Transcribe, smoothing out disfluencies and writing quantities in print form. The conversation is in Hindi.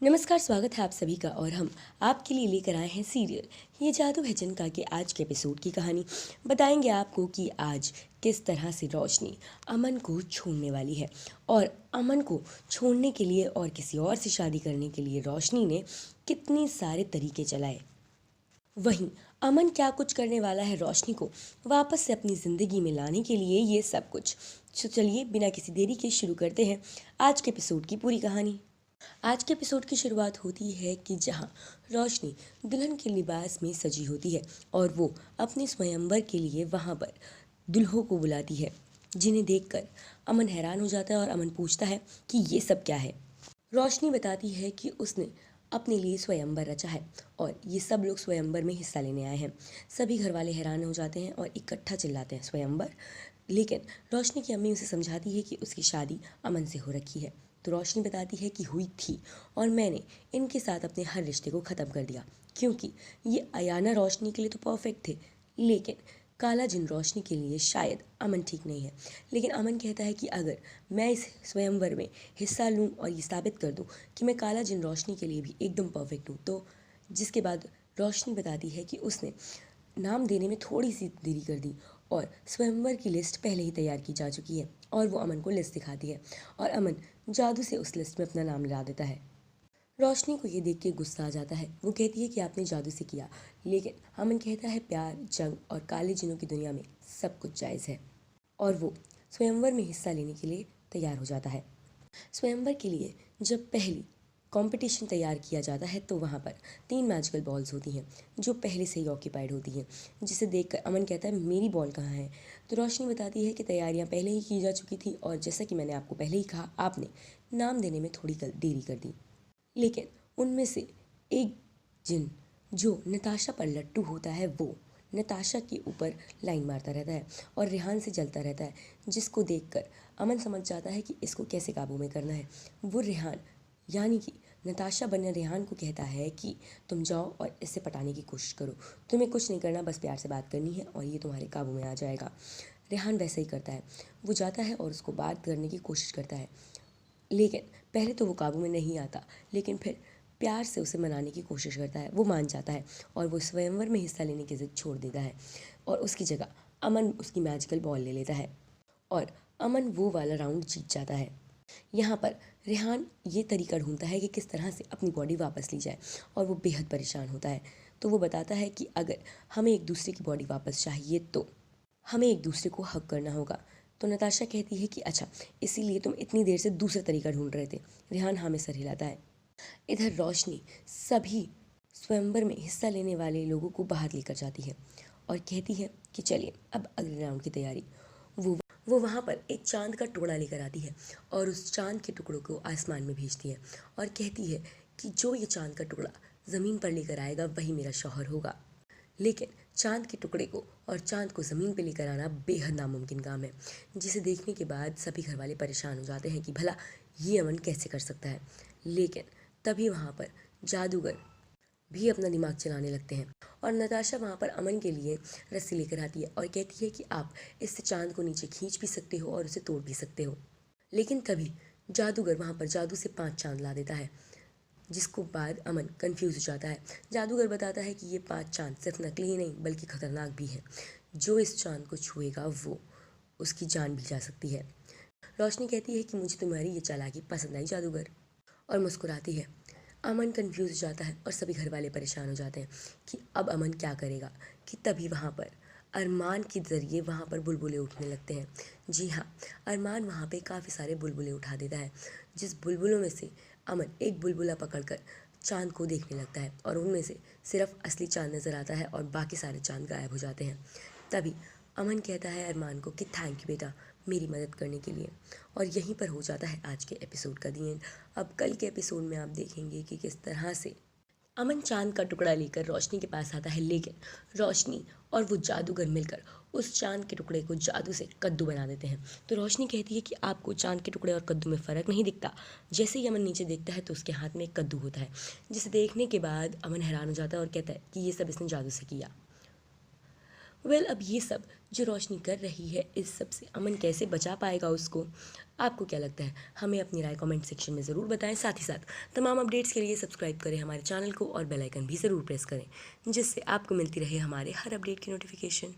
नमस्कार, स्वागत है आप सभी का। और हम आपके लिए लेकर आए हैं सीरियल ये जादू है जिनका के आज के एपिसोड की कहानी। बताएंगे आपको कि आज किस तरह से रोशनी अमन को छोड़ने वाली है और अमन को छोड़ने के लिए और किसी और से शादी करने के लिए रोशनी ने कितने सारे तरीके चलाए। वहीं अमन क्या कुछ करने वाला है रोशनी को वापस से अपनी ज़िंदगी में लाने के लिए, ये सब कुछ। तो चलिए बिना किसी देरी के शुरू करते हैं आज के एपिसोड की पूरी कहानी। आज के एपिसोड की शुरुआत होती है कि जहां रोशनी दुल्हन के लिबास में सजी होती है और वो अपने स्वयंवर के लिए वहां पर दुल्हों को बुलाती है, जिन्हें देखकर अमन हैरान हो जाता है और अमन पूछता है कि ये सब क्या है। रोशनी बताती है कि उसने अपने लिए स्वयंवर रचा है और ये सब लोग स्वयंवर में हिस्सा लेने आए हैं। सभी घर वाले हैरान हो जाते हैं और इकट्ठा चिल्लाते हैं स्वयंवर। लेकिन रोशनी की अम्मी उसे समझाती है कि उसकी शादी अमन से हो रखी है। तो रोशनी बताती है कि हुई थी और मैंने इनके साथ अपने हर रिश्ते को ख़त्म कर दिया, क्योंकि ये अयाना रोशनी के लिए तो परफेक्ट थे, लेकिन काला जिन रोशनी के लिए शायद अमन ठीक नहीं है। लेकिन अमन कहता है कि अगर मैं इस स्वयंवर में हिस्सा लूं और ये साबित कर दूं कि मैं काला जिन रोशनी के लिए भी एकदम परफेक्ट हूँ, तो जिसके बाद रोशनी बताती है कि उसने नाम देने में थोड़ी सी देरी कर दी और स्वयंवर की लिस्ट पहले ही तैयार की जा चुकी है। और वो अमन को लिस्ट दिखाती है और अमन जादू से उस लिस्ट में अपना नाम ला देता है। रोशनी को ये देख के गुस्सा आ जाता है। वो कहती है कि आपने जादू से किया, लेकिन अमन कहता है प्यार, जंग और काले जिनों की दुनिया में सब कुछ जायज़ है। और वो स्वयंवर में हिस्सा लेने के लिए तैयार हो जाता है। स्वयंवर के लिए जब पहली कंपटीशन तैयार किया जाता है तो वहाँ पर 3 मैजिकल बॉल्स होती हैं जो पहले से ही ऑक्यूपाइड होती हैं, जिसे देखकर अमन कहता है मेरी बॉल कहाँ है। तो रोशनी बताती है कि तैयारियाँ पहले ही की जा चुकी थी और जैसा कि मैंने आपको पहले ही कहा, आपने नाम देने में थोड़ी देरी कर दी। लेकिन उनमें से एक जिन जो नताशा पर लट्टू होता है, वो नताशा के ऊपर लाइन मारता रहता है और रेहान से जलता रहता है, जिसको देखकर अमन समझ जाता है कि इसको कैसे काबू में करना है। वो रेहान यानी कि नताशा बने रेहान को कहता है कि तुम जाओ और इससे पटाने की कोशिश करो, तुम्हें कुछ नहीं करना, बस प्यार से बात करनी है और ये तुम्हारे काबू में आ जाएगा। रेहान वैसा ही करता है। वो जाता है और उसको बात करने की कोशिश करता है, लेकिन पहले तो वो काबू में नहीं आता, लेकिन फिर प्यार से उसे मनाने की कोशिश करता है। वो मान जाता है और वो स्वयंवर में हिस्सा लेने की ज़िद छोड़ देता है और उसकी जगह अमन उसकी मैजिकल बॉल ले लेता है और अमन वो वाला राउंड जीत जाता है। यहाँ पर रेहान ये तरीका ढूंढता है कि किस तरह से अपनी बॉडी वापस ली जाए और वो बेहद परेशान होता है। तो वो बताता है कि अगर हमें एक दूसरे की बॉडी वापस चाहिए तो हमें एक दूसरे को हक करना होगा। तो नताशा कहती है कि अच्छा, इसीलिए तुम इतनी देर से दूसरा तरीका ढूंढ रहे थे। रेहान हाँ में सर हिलाता है। इधर रोशनी सभी स्वयंवर में हिस्सा लेने वाले लोगों को बाहर लेकर जाती है और कहती है कि चलिए अब अगले राउंड की तैयारी। वो वो वहाँ पर एक चांद का टुकड़ा लेकर आती है और उस चांद के टुकड़ों को आसमान में भेजती है और कहती है कि जो ये चांद का टुकड़ा ज़मीन पर लेकर आएगा वही मेरा शौहर होगा। लेकिन चांद के टुकड़े को और चांद को ज़मीन पर लेकर आना बेहद नामुमकिन काम है, जिसे देखने के बाद सभी घर वाले परेशान हो जाते हैं कि भला ये अमन कैसे कर सकता है। लेकिन तभी वहाँ पर जादूगर भी अपना दिमाग चलाने लगते हैं और नताशा वहाँ पर अमन के लिए रस्सी लेकर आती है और कहती है कि आप इससे चांद को नीचे खींच भी सकते हो और उसे तोड़ भी सकते हो। लेकिन तभी जादूगर वहाँ पर जादू से 5 चांद ला देता है, जिसको बाद अमन कंफ्यूज हो जाता है। जादूगर बताता है कि ये 5 चांद सिर्फ नकली ही नहीं बल्कि खतरनाक भी है। जो इस चांद को छुएगा वो उसकी जान भी जा सकती है। रोशनी कहती है कि मुझे तुम्हारी ये चालाकी पसंद आई जादूगर, और मुस्कुराती है। अमन कंफ्यूज हो जाता है और सभी घर वाले परेशान हो जाते हैं कि अब अमन क्या करेगा। कि तभी वहाँ पर अरमान के ज़रिए वहाँ पर बुलबुले उठने लगते हैं। जी हाँ, अरमान वहाँ पे काफ़ी सारे बुलबुले उठा देता है, जिस बुलबुलों में से अमन एक बुलबुला पकड़कर चांद को देखने लगता है और उनमें से सिर्फ असली चांद नज़र आता है और बाकी सारे चांद गायब हो जाते हैं। तभी अमन कहता है अरमान को कि थैंक यू बेटा मेरी मदद करने के लिए। और यहीं पर हो जाता है आज के एपिसोड का दी एंड। अब कल के एपिसोड में आप देखेंगे कि किस तरह से अमन चांद का टुकड़ा लेकर रोशनी के पास आता है, लेकिन रोशनी और वो जादूगर मिलकर उस चांद के टुकड़े को जादू से कद्दू बना देते हैं। तो रोशनी कहती है कि आपको चांद के टुकड़े और कद्दू में फ़र्क नहीं दिखता। जैसे ही अमन नीचे देखता है तो उसके हाथ में एक कद्दू होता है, जिसे देखने के बाद अमन हैरान हो जाता है और कहता है कि ये सब इसने जादू से किया। वेल अब ये सब जो रोशनी कर रही है, इस सब से अमन कैसे बचा पाएगा उसको? आपको क्या लगता है? हमें अपनी राय कमेंट सेक्शन में ज़रूर बताएं। साथ ही साथ तमाम अपडेट्स के लिए सब्सक्राइब करें हमारे चैनल को और बेल आइकन भी ज़रूर प्रेस करें, जिससे आपको मिलती रहे हमारे हर अपडेट की नोटिफिकेशन।